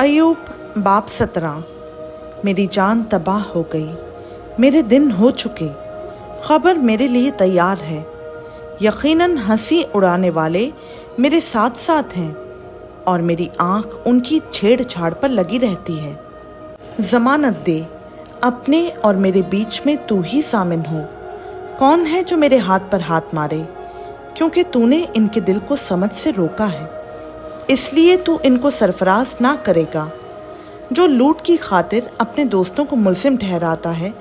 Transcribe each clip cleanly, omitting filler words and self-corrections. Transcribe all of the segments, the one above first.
अय्यूब बाप 17। मेरी जान तबाह हो गई, मेरे दिन हो चुके, खबर मेरे लिए तैयार है। यकीनन हंसी उड़ाने वाले मेरे साथ साथ हैं और मेरी आँख उनकी छेड़छाड़ पर लगी रहती है। ज़मानत दे, अपने और मेरे बीच में तू ही सामिन हो। कौन है जो मेरे हाथ पर हाथ मारे, क्योंकि तूने इनके दिल को समझ से रोका है, इसलिए तू इनको सरफराज ना करेगा। जो लूट की खातिर अपने दोस्तों को मुलजिम ठहराता है,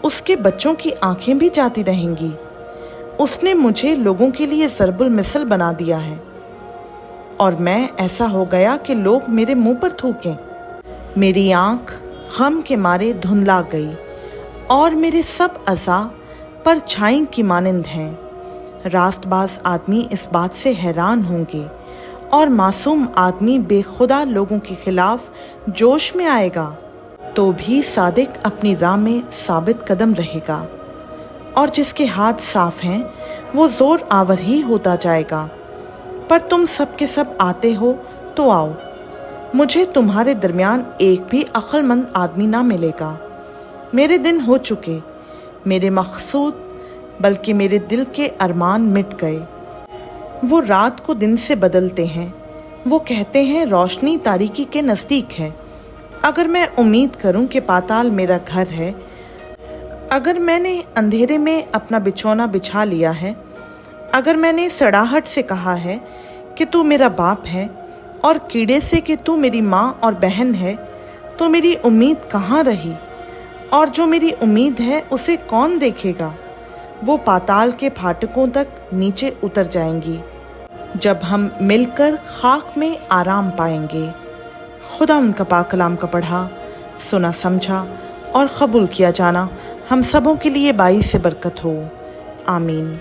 उसके बच्चों की आंखें भी जाती रहेंगी। उसने मुझे लोगों के लिए ज़रबुल मिसल बना दिया है और मैं ऐसा हो गया कि लोग मेरे मुंह पर थूकें। मेरी आंख गम के मारे धुंधला गई और मेरे सब अज़ा परछाई की मानिंद हैं। रास्तबाज आदमी इस बात से हैरान होंगे और मासूम आदमी बेखुदा लोगों के खिलाफ जोश में आएगा, तो भी सादिक अपनी राह में साबित कदम रहेगा और जिसके हाथ साफ हैं वो ज़ोर आवर ही होता जाएगा। पर तुम सब के सब आते हो तो आओ, मुझे तुम्हारे दरमियान एक भी अक्लमंद आदमी ना मिलेगा। मेरे दिन हो चुके, मेरे मकसूद बल्कि मेरे दिल के अरमान मिट गए। वो रात को दिन से बदलते हैं, वो कहते हैं रोशनी तारीकी के नज़दीक है। अगर मैं उम्मीद करूं कि पाताल मेरा घर है, अगर मैंने अंधेरे में अपना बिछौना बिछा लिया है, अगर मैंने सड़ाहट से कहा है कि तू मेरा बाप है और कीड़े से कि तू मेरी माँ और बहन है, तो मेरी उम्मीद कहाँ रही? और जो मेरी उम्मीद है उसे कौन देखेगा? वो पाताल के फाटकों तक नीचे उतर जाएंगी जब हम मिलकर खाक में आराम पाएंगे। खुदा उनका पाक कलाम का पढ़ा, सुना, समझा और कबूल किया जाना हम सबों के लिए बाइस से बरकत हो। आमीन।